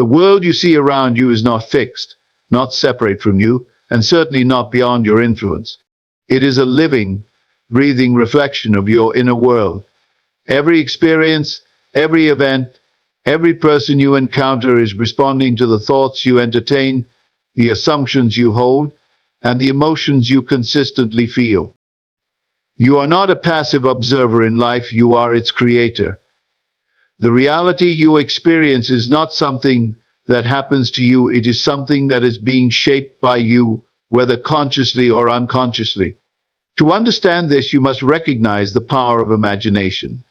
The world you see around you is not fixed, not separate from you, and certainly not beyond your influence. It is a living, breathing reflection of your inner world. Every experience, every event, every person you encounter is responding to the thoughts you entertain, the assumptions you hold, and the emotions you consistently feel. You are not a passive observer in life, you are its creator. The reality you experience is not something that happens to you, it is something that is being shaped by you, whether consciously or unconsciously. To understand this, you must recognize the power of imagination.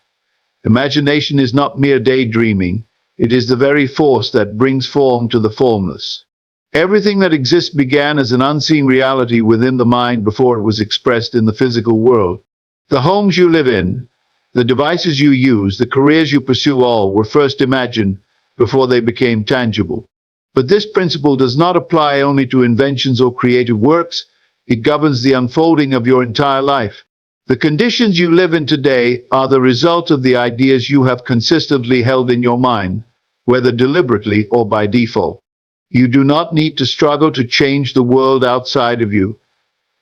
Imagination is not mere daydreaming, it is the very force that brings form to the formless. Everything that exists began as an unseen reality within the mind before it was expressed in the physical world. The homes you live in, the devices you use, the careers you pursue, all were first imagined before they became tangible. But this principle does not apply only to inventions or creative works, it governs the unfolding of your entire life. The conditions you live in today are the result of the ideas you have consistently held in your mind, whether deliberately or by default. You do not need to struggle to change the world outside of you.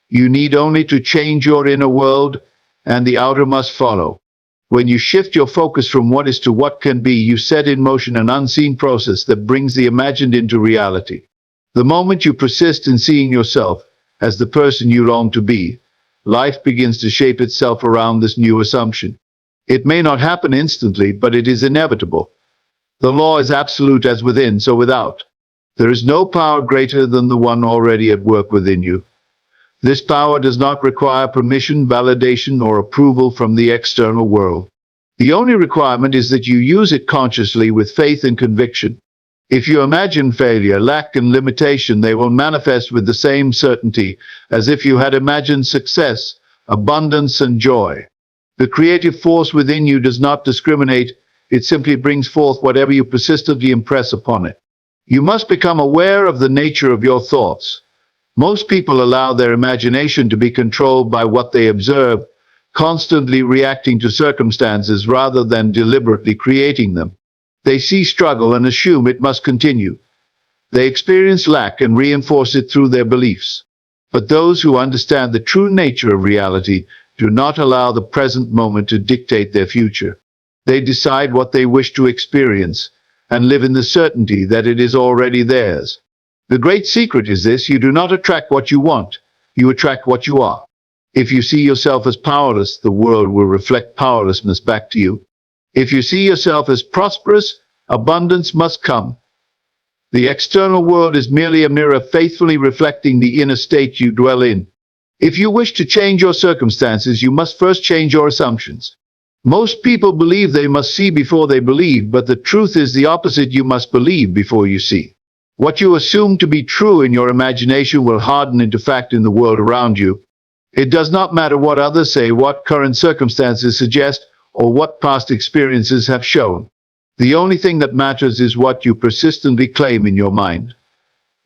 You need only to change your inner world, and the outer must follow. When you shift your focus from what is to what can be, you set in motion an unseen process that brings the imagined into reality. The moment you persist in seeing yourself as the person you long to be, life begins to shape itself around this new assumption. It may not happen instantly, but it is inevitable. The law is absolute: as within, so without. There is no power greater than the one already at work within you. This power does not require permission, validation, or approval from the external world. The only requirement is that you use it consciously with faith and conviction. If you imagine failure, lack, and limitation, they will manifest with the same certainty as if you had imagined success, abundance, and joy. The creative force within you does not discriminate, it simply brings forth whatever you persistently impress upon it. You must become aware of the nature of your thoughts. Most people allow their imagination to be controlled by what they observe, constantly reacting to circumstances rather than deliberately creating them. They see struggle and assume it must continue. They experience lack and reinforce it through their beliefs. But those who understand the true nature of reality do not allow the present moment to dictate their future. They decide what they wish to experience and live in the certainty that it is already theirs. The great secret is this: you do not attract what you want, you attract what you are. If you see yourself as powerless, the world will reflect powerlessness back to you. If you see yourself as prosperous, abundance must come. The external world is merely a mirror faithfully reflecting the inner state you dwell in. If you wish to change your circumstances, you must first change your assumptions. Most people believe they must see before they believe, but the truth is the opposite: you must believe before you see. What you assume to be true in your imagination will harden into fact in the world around you. It does not matter what others say, what current circumstances suggest, or what past experiences have shown. The only thing that matters is what you persistently claim in your mind.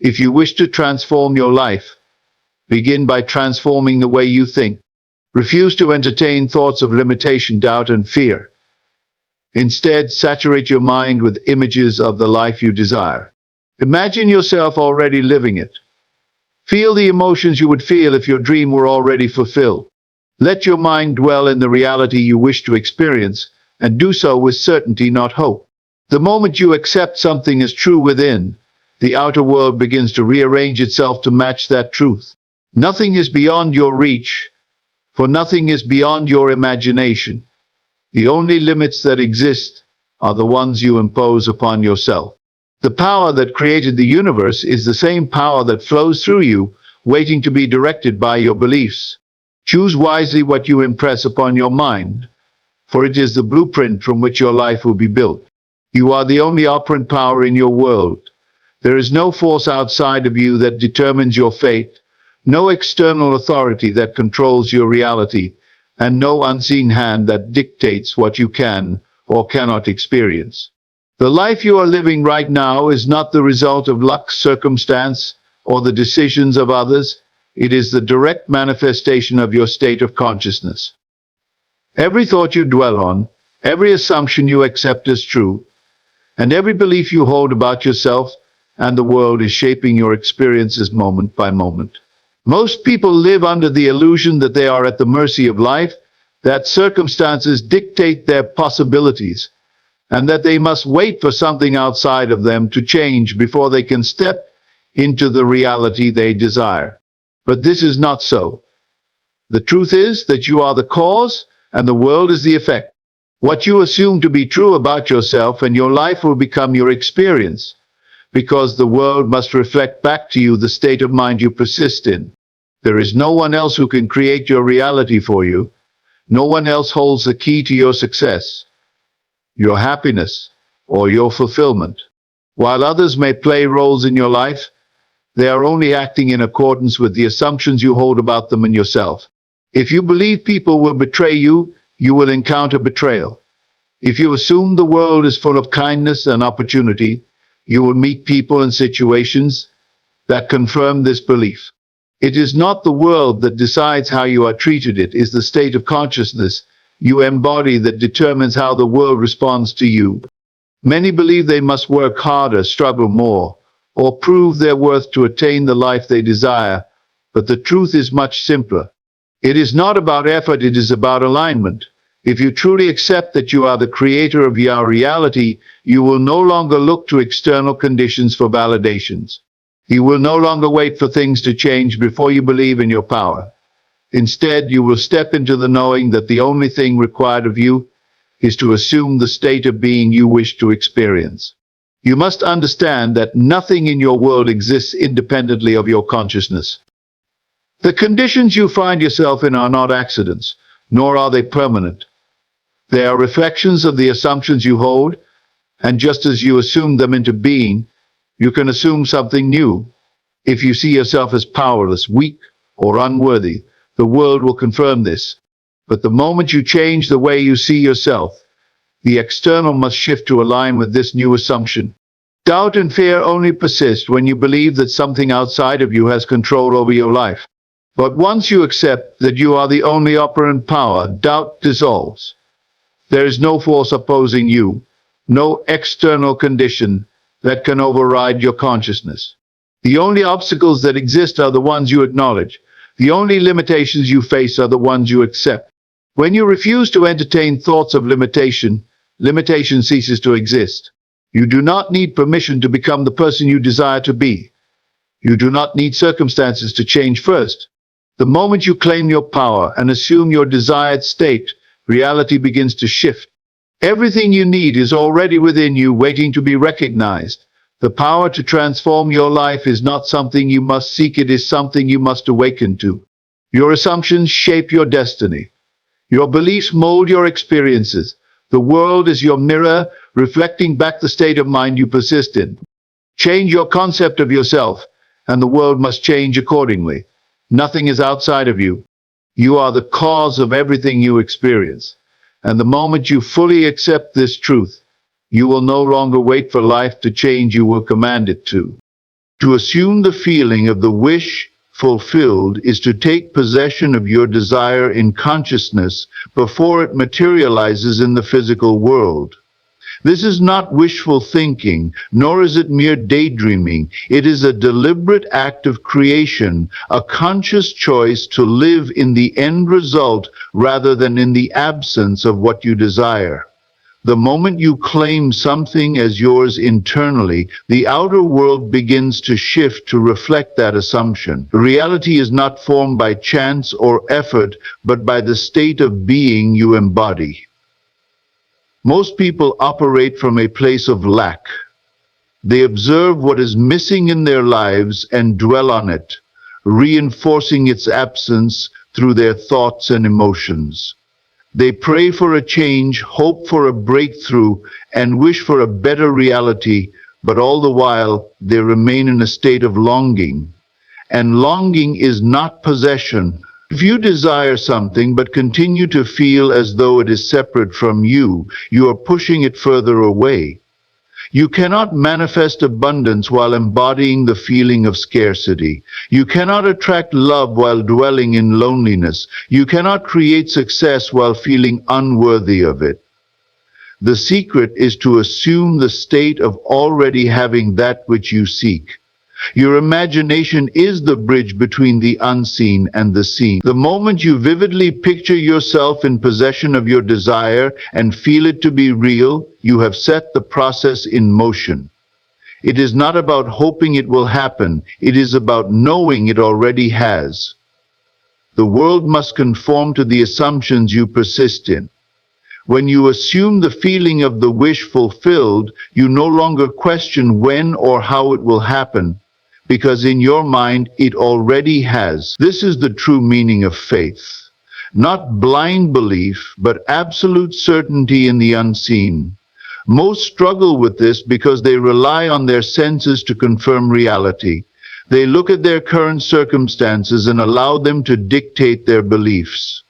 If you wish to transform your life, begin by transforming the way you think. Refuse to entertain thoughts of limitation, doubt, and fear. Instead, saturate your mind with images of the life you desire. Imagine yourself already living it. Feel the emotions you would feel if your dream were already fulfilled. Let your mind dwell in the reality you wish to experience, and do so with certainty, not hope. The moment you accept something as true within, the outer world begins to rearrange itself to match that truth. Nothing is beyond your reach, for nothing is beyond your imagination. The only limits that exist are the ones you impose upon yourself. The power that created the universe is the same power that flows through you, waiting to be directed by your beliefs. Choose wisely what you impress upon your mind, for it is the blueprint from which your life will be built. You are the only operant power in your world. There is no force outside of you that determines your fate, no external authority that controls your reality, and no unseen hand that dictates what you can or cannot experience. The life you are living right now is not the result of luck, circumstance, or the decisions of others. It is the direct manifestation of your state of consciousness. Every thought you dwell on, every assumption you accept as true, And every belief you hold about yourself and the world is shaping your experiences moment by moment. Most people live under the illusion that they are at the mercy of life, that circumstances dictate their possibilities, and that they must wait for something outside of them to change before they can step into the reality they desire. But this is not so. The truth is that you are the cause and the world is the effect. What you assume to be true about yourself and your life will become your experience, because the world must reflect back to you the state of mind you persist in. There is no one else who can create your reality for you. No one else holds the key to your success, your happiness, or your fulfillment. While others may play roles in your life, they are only acting in accordance with the assumptions you hold about them and yourself. If you believe people will betray you, you will encounter betrayal. If you assume the world is full of kindness and opportunity, you will meet people and situations that confirm this belief. It is not the world that decides how you are treated. It is the state of consciousness you embody that determines how the world responds to you. Many believe they must work harder, struggle more, or prove their worth to attain the life they desire, but the truth is much simpler. It is not about effort, it is about alignment. If you truly accept that you are the creator of your reality, you will no longer look to external conditions for validations. You will no longer wait for things to change before you believe in your power. Instead, you will step into the knowing that the only thing required of you is to assume the state of being you wish to experience. You must understand that nothing in your world exists independently of your consciousness. The conditions you find yourself in are not accidents, nor are they permanent. They are reflections of the assumptions you hold, and just as you assume them into being, you can assume something new. If you see yourself as powerless, weak, or unworthy, the world will confirm this. But the moment you change the way you see yourself, the external must shift to align with this new assumption. Doubt and fear only persist when you believe that something outside of you has control over your life. But once you accept that you are the only operant power, doubt dissolves. There is no force opposing you, no external condition that can override your consciousness. The only obstacles that exist are the ones you acknowledge. The only limitations you face are the ones you accept. When you refuse to entertain thoughts of limitation, limitation ceases to exist. You do not need permission to become the person you desire to be. You do not need circumstances to change first. The moment you claim your power and assume your desired state, reality begins to shift. Everything you need is already within you, waiting to be recognized. The power to transform your life is not something you must seek, it is something you must awaken to. Your assumptions shape your destiny. Your beliefs mold your experiences. The world is your mirror, reflecting back the state of mind you persist in. Change your concept of yourself, and the world must change accordingly. Nothing is outside of you. You are the cause of everything you experience. And the moment you fully accept this truth, you will no longer wait for life to change, you will command it to. To assume the feeling of the wish fulfilled is to take possession of your desire in consciousness before it materializes in the physical world. This is not wishful thinking, nor is it mere daydreaming. It is a deliberate act of creation, a conscious choice to live in the end result rather than in the absence of what you desire. The moment you claim something as yours internally, the outer world begins to shift to reflect that assumption. Reality is not formed by chance or effort, but by the state of being you embody. Most people operate from a place of lack. They observe what is missing in their lives and dwell on it, reinforcing its absence through their thoughts and emotions. They pray for a change, hope for a breakthrough, and wish for a better reality, but all the while they remain in a state of longing. And longing is not possession. If you desire something but continue to feel as though it is separate from you, you are pushing it further away. You cannot manifest abundance while embodying the feeling of scarcity. You cannot attract love while dwelling in loneliness. You cannot create success while feeling unworthy of it. The secret is to assume the state of already having that which you seek. Your imagination is the bridge between the unseen and the seen. The moment you vividly picture yourself in possession of your desire and feel it to be real, you have set the process in motion. It is not about hoping it will happen, it is about knowing it already has. The world must conform to the assumptions you persist in. When you assume the feeling of the wish fulfilled, you no longer question when or how it will happen, because in your mind it already has. This is the true meaning of faith. Not blind belief, but absolute certainty in the unseen. Most struggle with this because they rely on their senses to confirm reality. They look at their current circumstances and allow them to dictate their beliefs.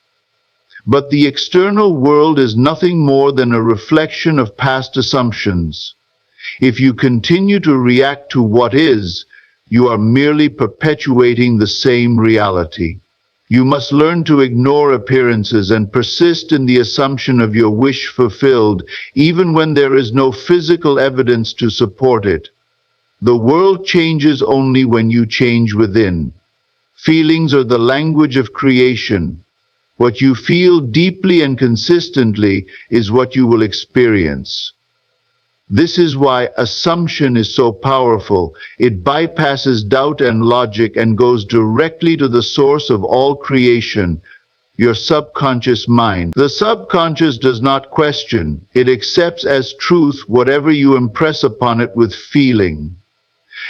But the external world is nothing more than a reflection of past assumptions. If you continue to react to what is, you are merely perpetuating the same reality. You must learn to ignore appearances and persist in the assumption of your wish fulfilled, even when there is no physical evidence to support it. The world changes only when you change within. Feelings are the language of creation. What you feel deeply and consistently is what you will experience. This is why assumption is so powerful. It bypasses doubt and logic and goes directly to the source of all creation, your subconscious mind. The subconscious does not question. It accepts as truth whatever you impress upon it with feeling.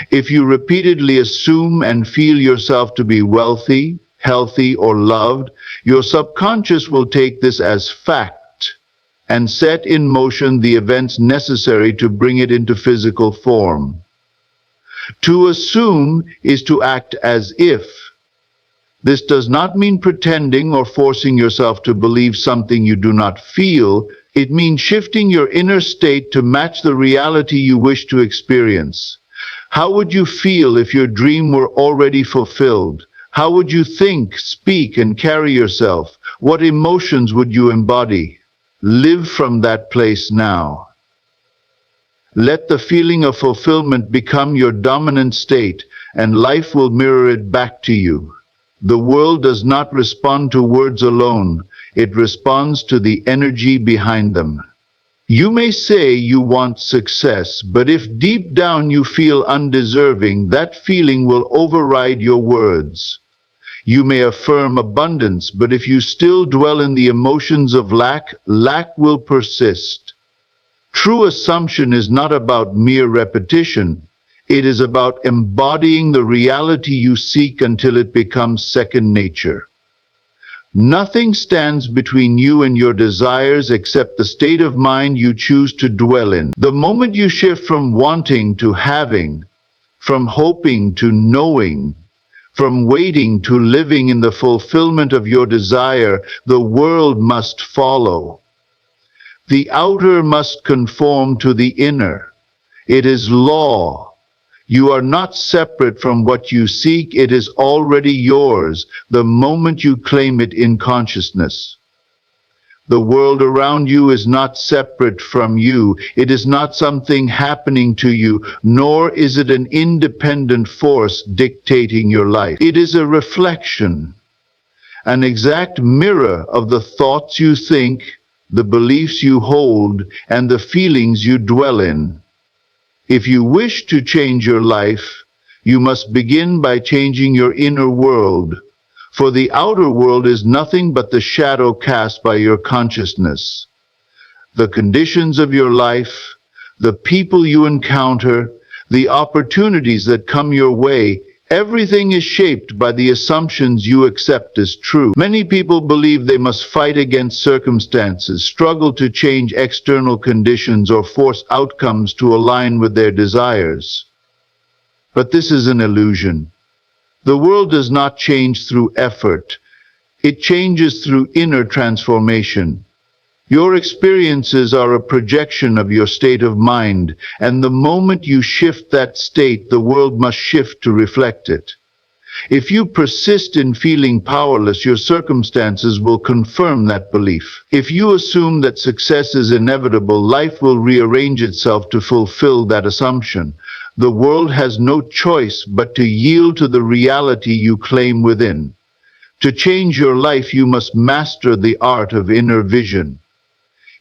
If you repeatedly assume and feel yourself to be wealthy, healthy, or loved, your subconscious will take this as fact and set in motion the events necessary to bring it into physical form. To assume is to act as if. This does not mean pretending or forcing yourself to believe something you do not feel. It means shifting your inner state to match the reality you wish to experience. How would you feel if your dream were already fulfilled? How would you think, speak, and carry yourself? What emotions would you embody? Live from that place now. Let the feeling of fulfillment become your dominant state, and life will mirror it back to you. The world does not respond to words alone, it responds to the energy behind them. You may say you want success, but if deep down you feel undeserving, that feeling will override your words. You may affirm abundance, but if you still dwell in the emotions of lack, lack will persist. True assumption is not about mere repetition. It is about embodying the reality you seek until it becomes second nature. Nothing stands between you and your desires except the state of mind you choose to dwell in. The moment you shift from wanting to having, from hoping to knowing, from waiting to living in the fulfillment of your desire, the world must follow. The outer must conform to the inner. It is law. You are not separate from what you seek. It is already yours the moment you claim it in consciousness. The world around you is not separate from you. It is not something happening to you, nor is it an independent force dictating your life. It is a reflection, an exact mirror of the thoughts you think, the beliefs you hold, and the feelings you dwell in. If you wish to change your life, you must begin by changing your inner world. For the outer world is nothing but the shadow cast by your consciousness. The conditions of your life, the people you encounter, the opportunities that come your way, everything is shaped by the assumptions you accept as true. Many people believe they must fight against circumstances, struggle to change external conditions, or force outcomes to align with their desires. But this is an illusion. The world does not change through effort. It changes through inner transformation. Your experiences are a projection of your state of mind, and the moment you shift that state, the world must shift to reflect it. If you persist in feeling powerless, your circumstances will confirm that belief. If you assume that success is inevitable, life will rearrange itself to fulfill that assumption. The world has no choice but to yield to the reality you claim within. To change your life, you must master the art of inner vision.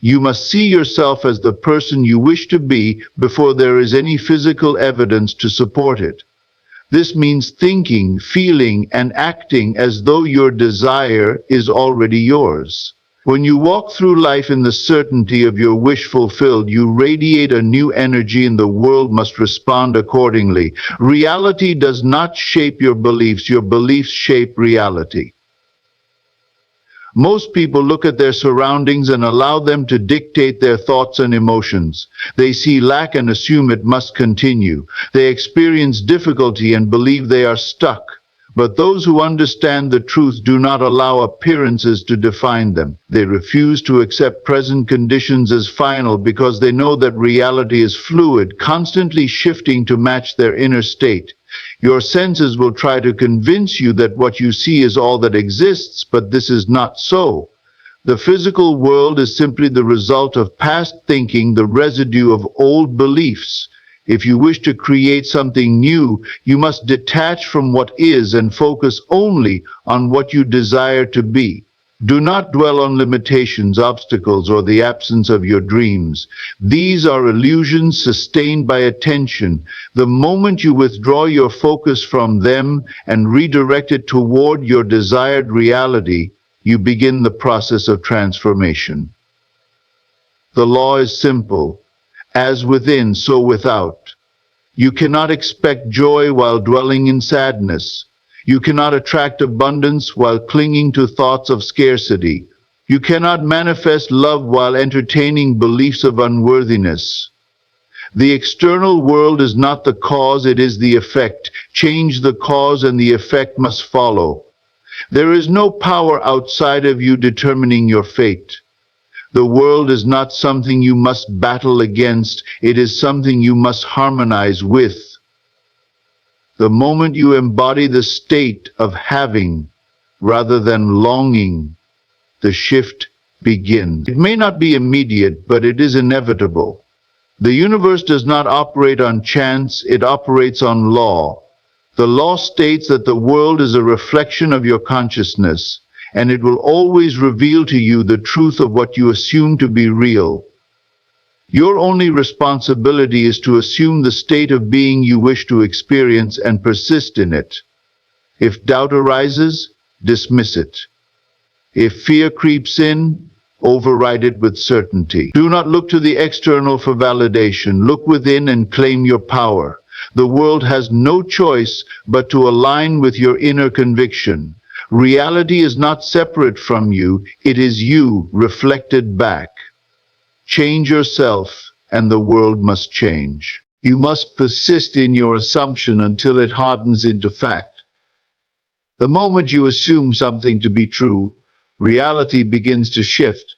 You must see yourself as the person you wish to be before there is any physical evidence to support it. This means thinking, feeling, and acting as though your desire is already yours. When you walk through life in the certainty of your wish fulfilled, you radiate a new energy and the world must respond accordingly. Reality does not shape your beliefs shape reality. Most people look at their surroundings and allow them to dictate their thoughts and emotions. They see lack and assume it must continue. They experience difficulty and believe they are stuck. But those who understand the truth do not allow appearances to define them. They refuse to accept present conditions as final because they know that reality is fluid, constantly shifting to match their inner state. Your senses will try to convince you that what you see is all that exists, but this is not so. The physical world is simply the result of past thinking, the residue of old beliefs. If you wish to create something new, you must detach from what is and focus only on what you desire to be. Do not dwell on limitations, obstacles, or the absence of your dreams. These are illusions sustained by attention. The moment you withdraw your focus from them and redirect it toward your desired reality, you begin the process of transformation. The law is simple. As within, so without. You cannot expect joy while dwelling in sadness. You cannot attract abundance while clinging to thoughts of scarcity. You cannot manifest love while entertaining beliefs of unworthiness. The external world is not the cause, it is the effect. Change the cause and the effect must follow. There is no power outside of you determining your fate. The world is not something you must battle against, it is something you must harmonize with. The moment you embody the state of having rather than longing, the shift begins. It may not be immediate, but it is inevitable. The universe does not operate on chance, it operates on law. The law states that the world is a reflection of your consciousness, and it will always reveal to you the truth of what you assume to be real. Your only responsibility is to assume the state of being you wish to experience and persist in it. If doubt arises, dismiss it. If fear creeps in, override it with certainty. Do not look to the external for validation. Look within and claim your power. The world has no choice but to align with your inner conviction. Reality is not separate from you, it is you reflected back. Change yourself, and the world must change. You must persist in your assumption until it hardens into fact. The moment you assume something to be true, reality begins to shift.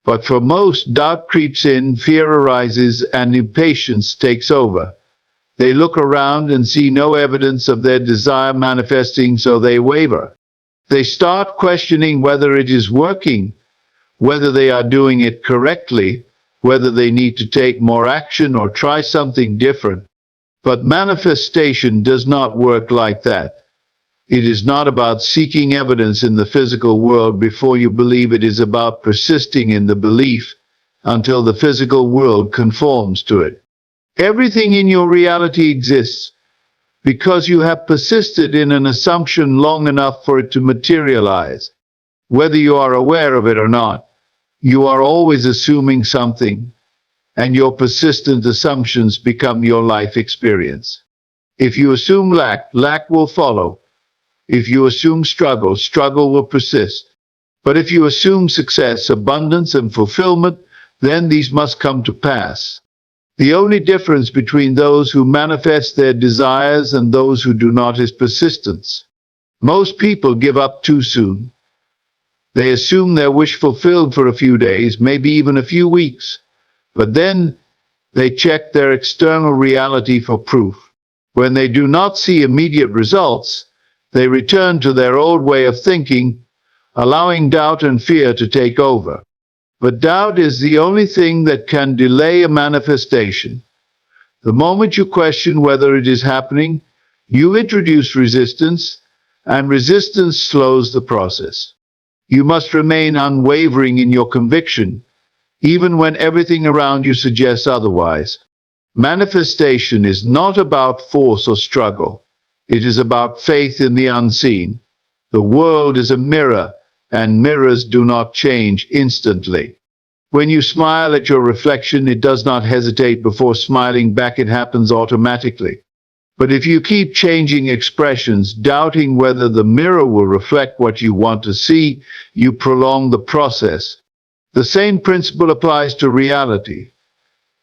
But for most, doubt creeps in, fear arises, and impatience takes over. They look around and see no evidence of their desire manifesting, so they waver. They start questioning whether it is working, whether they are doing it correctly, whether they need to take more action or try something different. But manifestation does not work like that. It is not about seeking evidence in the physical world before you believe. It is about persisting in the belief until the physical world conforms to it. Everything in your reality exists because you have persisted in an assumption long enough for it to materialize. Whether you are aware of it or not, you are always assuming something, and your persistent assumptions become your life experience. If you assume lack, lack will follow. If you assume struggle, struggle will persist. But if you assume success, abundance, and fulfillment, then these must come to pass. The only difference between those who manifest their desires and those who do not is persistence. Most people give up too soon. They assume their wish fulfilled for a few days, maybe even a few weeks. But then they check their external reality for proof. When they do not see immediate results, They return to their old way of thinking, allowing doubt and fear to take over. But doubt is the only thing that can delay a manifestation. The moment you question whether it is happening, you introduce resistance, and resistance slows the process. You must remain unwavering in your conviction, even when everything around you suggests otherwise. Manifestation is not about force or struggle. It is about faith in the unseen. The world is a mirror, and mirrors do not change instantly. When you smile at your reflection, it does not hesitate before smiling back. It happens automatically. But if you keep changing expressions, doubting whether the mirror will reflect what you want to see, you prolong the process. The same principle applies to reality.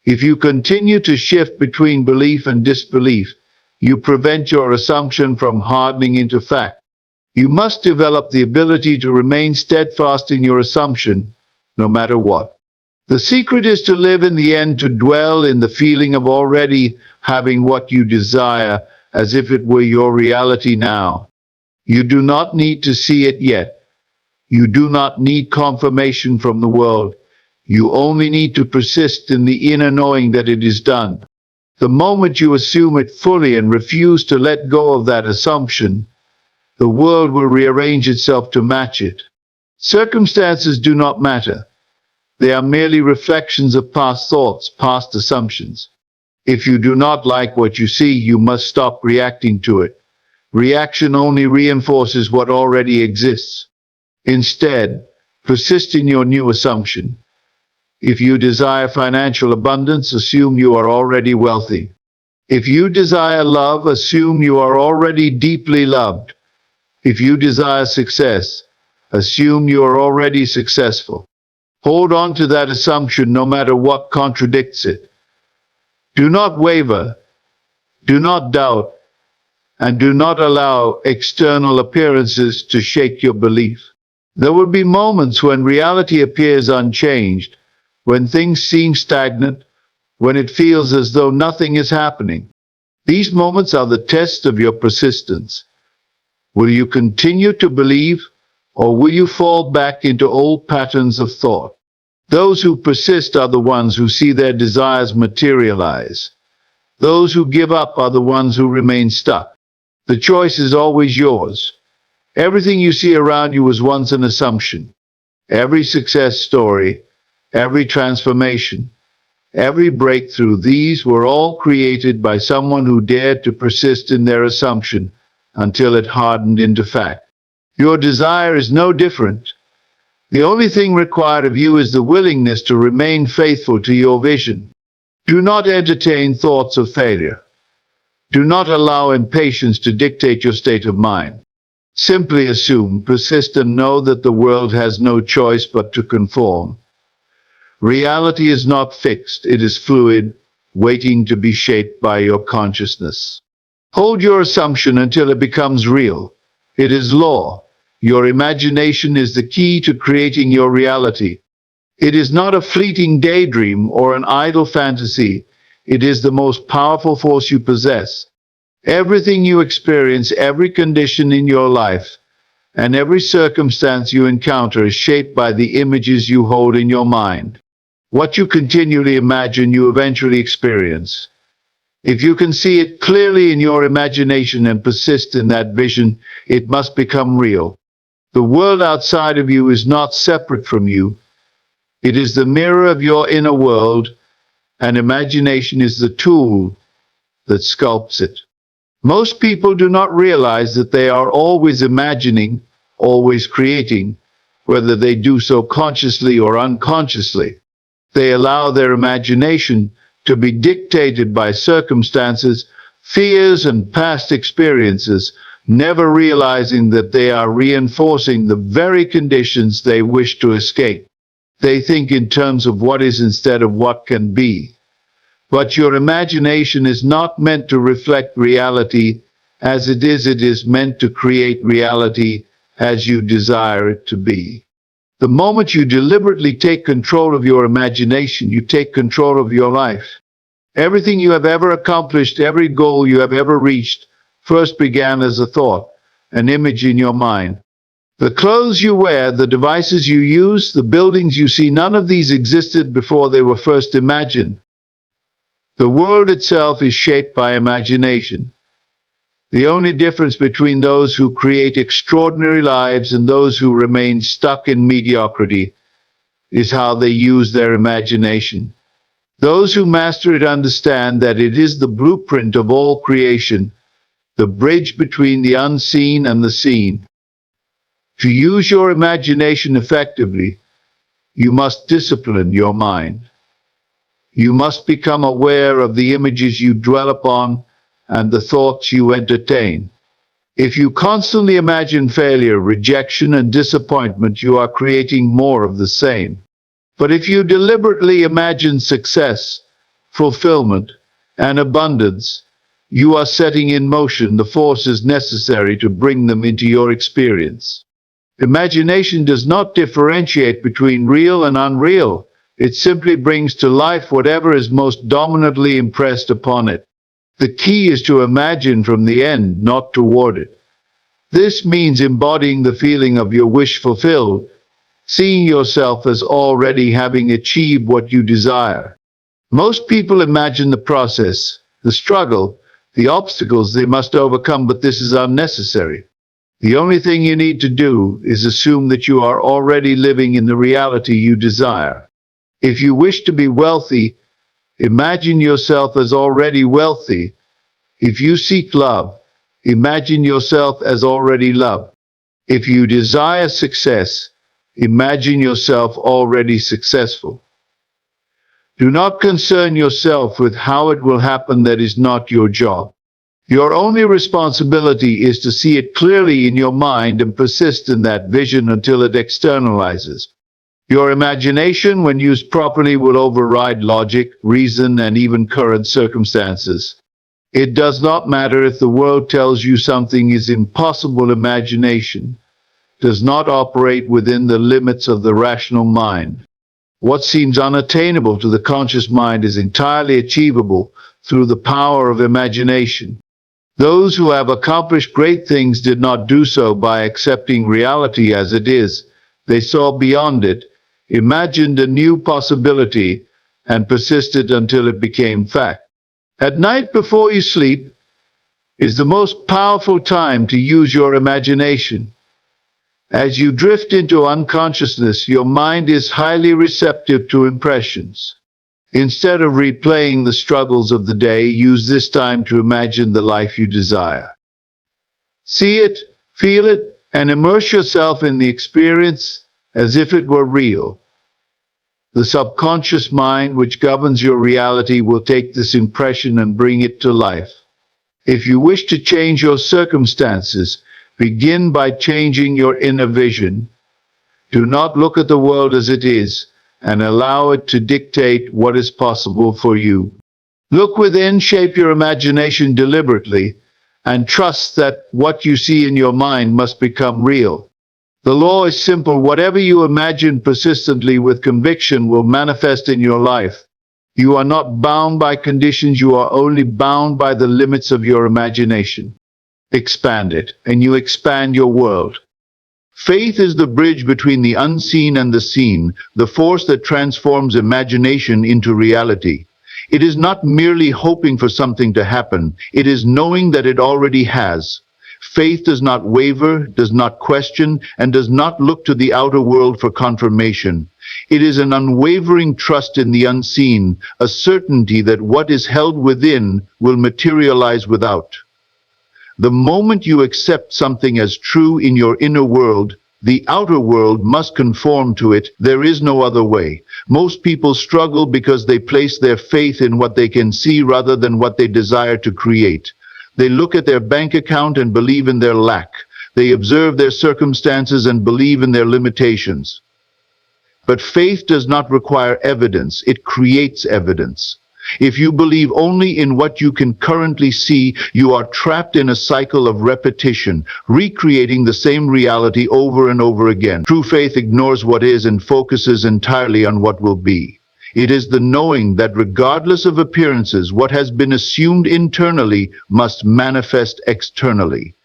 If you continue to shift between belief and disbelief, you prevent your assumption from hardening into fact. You must develop the ability to remain steadfast in your assumption, no matter what. The secret is to live in the end, to dwell in the feeling of already having what you desire, as if it were your reality now. You do not need to see it yet. You do not need confirmation from the world. You only need to persist in the inner knowing that it is done. The moment you assume it fully and refuse to let go of that assumption, the world will rearrange itself to match it. Circumstances do not matter. They are merely reflections of past thoughts, past assumptions. If you do not like what you see, you must stop reacting to it. Reaction only reinforces what already exists. Instead, persist in your new assumption. If you desire financial abundance, assume you are already wealthy. If you desire love, assume you are already deeply loved. If you desire success, assume you are already successful. Hold on to that assumption no matter what contradicts it. Do not waver, do not doubt, and do not allow external appearances to shake your belief. There will be moments when reality appears unchanged, when things seem stagnant, when it feels as though nothing is happening. These moments are the test of your persistence. Will you continue to believe, or will you fall back into old patterns of thought? Those who persist are the ones who see their desires materialize. Those who give up are the ones who remain stuck. The choice is always yours. Everything you see around you was once an assumption. Every success story, every transformation, every breakthrough, these were all created by someone who dared to persist in their assumption until it hardened into fact. Your desire is no different. The only thing required of you is the willingness to remain faithful to your vision. Do not entertain thoughts of failure. Do not allow impatience to dictate your state of mind. Simply assume, persist, and know that the world has no choice but to conform. Reality is not fixed, it is fluid, waiting to be shaped by your consciousness. Hold your assumption until it becomes real. It is law. Your imagination is the key to creating your reality. It is not a fleeting daydream or an idle fantasy. It is the most powerful force you possess. Everything you experience, every condition in your life, and every circumstance you encounter is shaped by the images you hold in your mind. What you continually imagine, you eventually experience. If you can see it clearly in your imagination and persist in that vision, it must become real. The world outside of you is not separate from you. It is the mirror of your inner world, and imagination is the tool that sculpts it. Most people do not realize that they are always imagining, always creating, whether they do so consciously or unconsciously. They allow their imagination to be dictated by circumstances, fears, and past experiences, never realizing that they are reinforcing the very conditions they wish to escape. They think in terms of what is instead of what can be. But your imagination is not meant to reflect reality as it is meant to create reality as you desire it to be. The moment you deliberately take control of your imagination, you take control of your life. Everything you have ever accomplished, every goal you have ever reached, first began as a thought. an image in your mind. The clothes you wear, the devices you use, the buildings you see, none of these existed before they were first imagined. The world itself is shaped by imagination. The only difference between those who create extraordinary lives and those who remain stuck in mediocrity is how they use their imagination. Those who master it understand that it is the blueprint of all creation, the bridge between the unseen and the seen. To use your imagination effectively, you must discipline your mind. You must become aware of the images you dwell upon and the thoughts you entertain. If you constantly imagine failure, rejection, and disappointment, you are creating more of the same. But if you deliberately imagine success, fulfillment, and abundance, you are setting in motion the forces necessary to bring them into your experience. Imagination does not differentiate between real and unreal. It simply brings to life whatever is most dominantly impressed upon it. The key is to imagine from the end, not toward it. This means embodying the feeling of your wish fulfilled, seeing yourself as already having achieved what you desire. Most people imagine the process, the struggle, the obstacles they must overcome, but this is unnecessary. The only thing you need to do is assume that you are already living in the reality you desire. If you wish to be wealthy, imagine yourself as already wealthy. If you seek love, imagine yourself as already loved. If you desire success, imagine yourself already successful. Do not concern yourself with how it will happen. That is not your job. Your only responsibility is to see it clearly in your mind and persist in that vision until it externalizes. Your imagination, when used properly, will override logic, reason, and even current circumstances. It does not matter if the world tells you something is impossible. Imagination does not operate within the limits of the rational mind. What seems unattainable to the conscious mind is entirely achievable through the power of imagination. Those who have accomplished great things did not do so by accepting reality as it is. They saw beyond it, imagined a new possibility, and persisted until it became fact. At night before you sleep is the most powerful time to use your imagination. As you drift into unconsciousness, your mind is highly receptive to impressions. Instead of replaying the struggles of the day, use this time to imagine the life you desire. See it, feel it, and immerse yourself in the experience as if it were real. The subconscious mind, which governs your reality, will take this impression and bring it to life. If you wish to change your circumstances, begin by changing your inner vision. Do not look at the world as it is, and allow it to dictate what is possible for you. Look within, shape your imagination deliberately, and trust that what you see in your mind must become real. The law is simple. Whatever you imagine persistently with conviction will manifest in your life. You are not bound by conditions. You are only bound by the limits of your imagination. Expand it, and you expand your world. Faith is the bridge between the unseen and the seen, the force that transforms imagination into reality. It is not merely hoping for something to happen. It is knowing that it already has. Faith does not waver, does not question, and does not look to the outer world for confirmation. It is an unwavering trust in the unseen, a certainty that what is held within will materialize without. The moment you accept something as true in your inner world, the outer world must conform to it. There is no other way. Most people struggle because they place their faith in what they can see rather than what they desire to create. They look at their bank account and believe in their lack. They observe their circumstances and believe in their limitations. But faith does not require evidence. It creates evidence. If you believe only in what you can currently see, you are trapped in a cycle of repetition, recreating the same reality over and over again. True faith ignores what is and focuses entirely on what will be. It is the knowing that regardless of appearances, what has been assumed internally must manifest externally.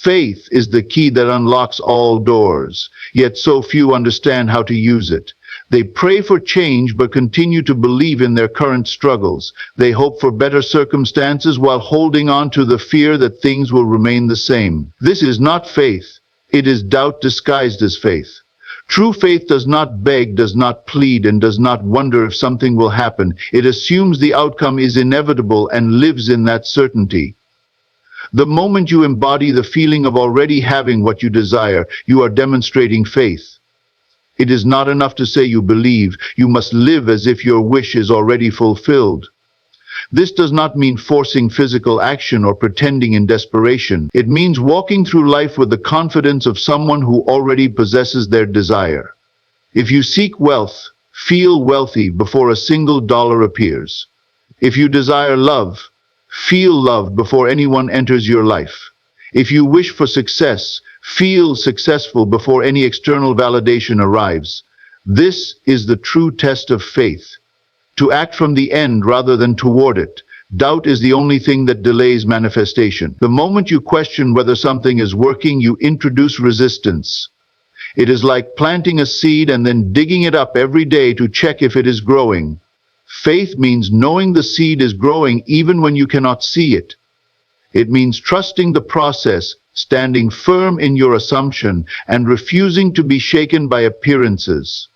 Faith is the key that unlocks all doors, yet so few understand how to use it. They pray for change but continue to believe in their current struggles. They hope for better circumstances while holding on to the fear that things will remain the same. This is not faith. It is doubt disguised as faith. True faith does not beg, does not plead, and does not wonder if something will happen. It assumes the outcome is inevitable and lives in that certainty. The moment you embody the feeling of already having what you desire, you are demonstrating faith. It is not enough to say you believe. You must live as if your wish is already fulfilled. This does not mean forcing physical action or pretending in desperation. It means walking through life with the confidence of someone who already possesses their desire. If you seek wealth, feel wealthy before a single dollar appears. If you desire love, feel love before anyone enters your life. If you wish for success, feel successful before any external validation arrives. This is the true test of faith. To act from the end rather than toward it. Doubt is the only thing that delays manifestation. The moment you question whether something is working, you introduce resistance. It is like planting a seed and then digging it up every day to check if it is growing. Faith means knowing the seed is growing even when you cannot see it. It means trusting the process, standing firm in your assumption, and refusing to be shaken by appearances.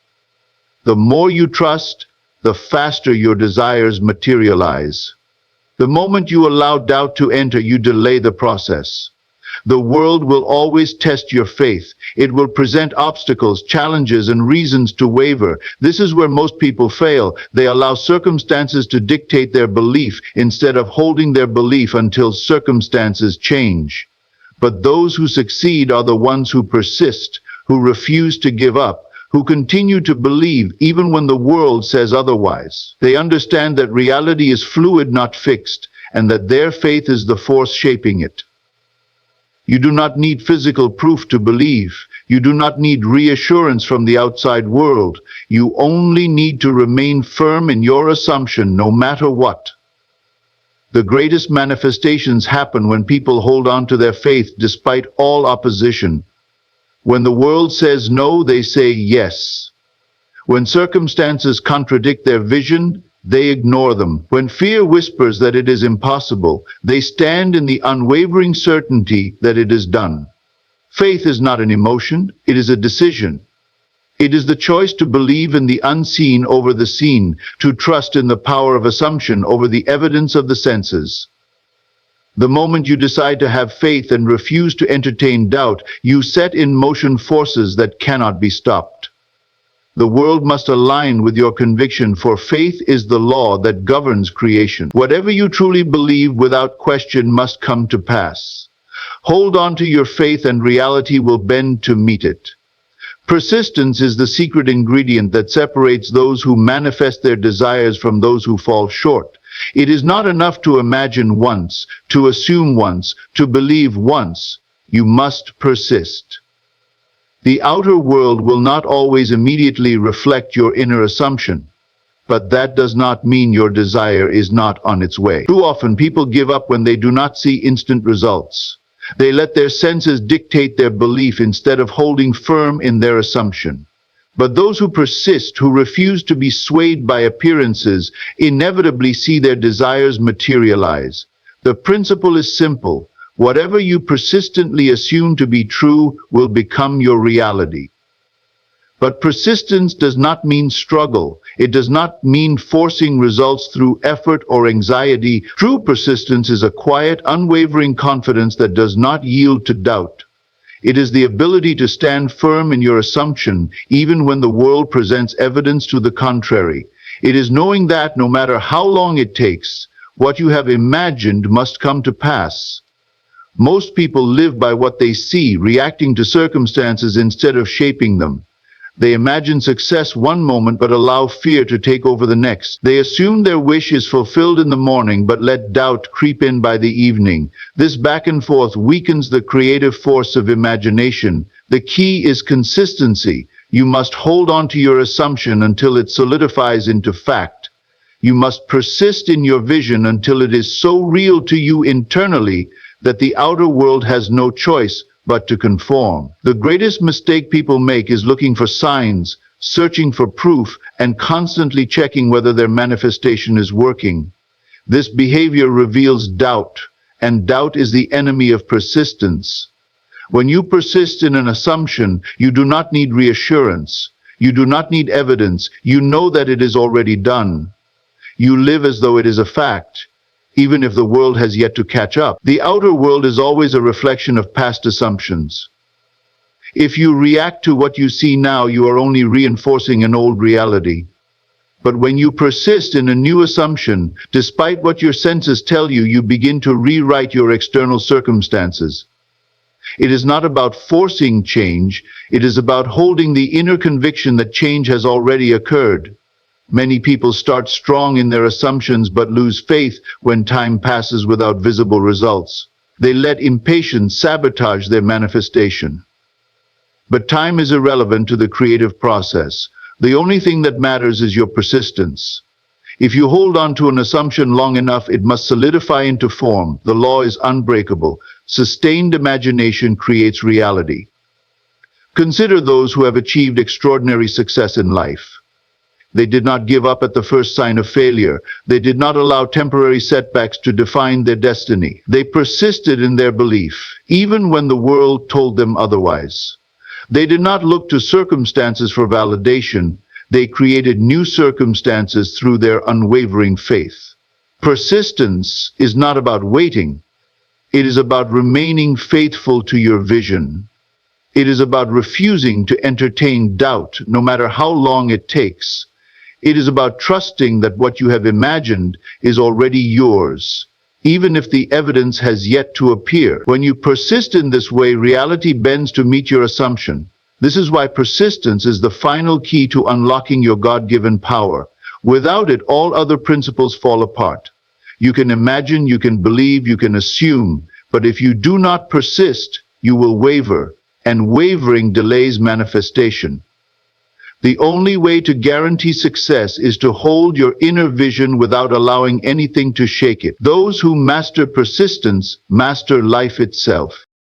The more you trust, the faster your desires materialize. The moment you allow doubt to enter, you delay the process. The world will always test your faith. It will present obstacles, challenges, and reasons to waver. This is where most people fail. They allow circumstances to dictate their belief instead of holding their belief until circumstances change. But those who succeed are the ones who persist, who refuse to give up, who continue to believe even when the world says otherwise. They understand that reality is fluid, not fixed, and that their faith is the force shaping it. You do not need physical proof to believe. You do not need reassurance from the outside world. You only need to remain firm in your assumption no matter what. The greatest manifestations happen when people hold on to their faith despite all opposition. When the world says no, they say yes. When circumstances contradict their vision, they ignore them. When fear whispers that it is impossible, they stand in the unwavering certainty that it is done. Faith is not an emotion, it is a decision. It is the choice to believe in the unseen over the seen, to trust in the power of assumption over the evidence of the senses. The moment you decide to have faith and refuse to entertain doubt, you set in motion forces that cannot be stopped. The world must align with your conviction, for faith is the law that governs creation. Whatever you truly believe without question must come to pass. Hold on to your faith and reality will bend to meet it. Persistence is the secret ingredient that separates those who manifest their desires from those who fall short. It is not enough to imagine once, to assume once, to believe once. You must persist. The outer world will not always immediately reflect your inner assumption, but that does not mean your desire is not on its way. Too often people give up when they do not see instant results. They let their senses dictate their belief instead of holding firm in their assumption. But those who persist, who refuse to be swayed by appearances, inevitably see their desires materialize. The principle is simple. Whatever you persistently assume to be true will become your reality. But persistence does not mean struggle. It does not mean forcing results through effort or anxiety. True persistence is a quiet, unwavering confidence that does not yield to doubt. It is the ability to stand firm in your assumption, even when the world presents evidence to the contrary. It is knowing that no matter how long it takes, what you have imagined must come to pass. Most people live by what they see, reacting to circumstances instead of shaping them. They imagine success one moment but allow fear to take over the next. They assume their wish is fulfilled in the morning but let doubt creep in by the evening. This back and forth weakens the creative force of imagination. The key is consistency. You must hold on to your assumption until it solidifies into fact. You must persist in your vision until it is so real to you internally that the outer world has no choice but to conform. The greatest mistake people make is looking for signs, searching for proof, and constantly checking whether their manifestation is working. This behavior reveals doubt, and doubt is the enemy of persistence. When you persist in an assumption, you do not need reassurance. You do not need evidence. You know that it is already done. You live as though it is a fact, even if the world has yet to catch up. The outer world is always a reflection of past assumptions. If you react to what you see now, you are only reinforcing an old reality. But when you persist in a new assumption, despite what your senses tell you, you begin to rewrite your external circumstances. It is not about forcing change, it is about holding the inner conviction that change has already occurred. Many people start strong in their assumptions but lose faith when time passes without visible results. They let impatience sabotage their manifestation. But time is irrelevant to the creative process. The only thing that matters is your persistence. If you hold on to an assumption long enough, it must solidify into form. The law is unbreakable. Sustained imagination creates reality. Consider those who have achieved extraordinary success in life. They did not give up at the first sign of failure. They did not allow temporary setbacks to define their destiny. They persisted in their belief, even when the world told them otherwise. They did not look to circumstances for validation. They created new circumstances through their unwavering faith. Persistence is not about waiting. It is about remaining faithful to your vision. It is about refusing to entertain doubt, no matter how long it takes. It is about trusting that what you have imagined is already yours, even if the evidence has yet to appear. When you persist in this way, reality bends to meet your assumption. This is why persistence is the final key to unlocking your God-given power. Without it, all other principles fall apart. You can imagine, you can believe, you can assume, but if you do not persist, you will waver, and wavering delays manifestation. The only way to guarantee success is to hold your inner vision without allowing anything to shake it. Those who master persistence master life itself.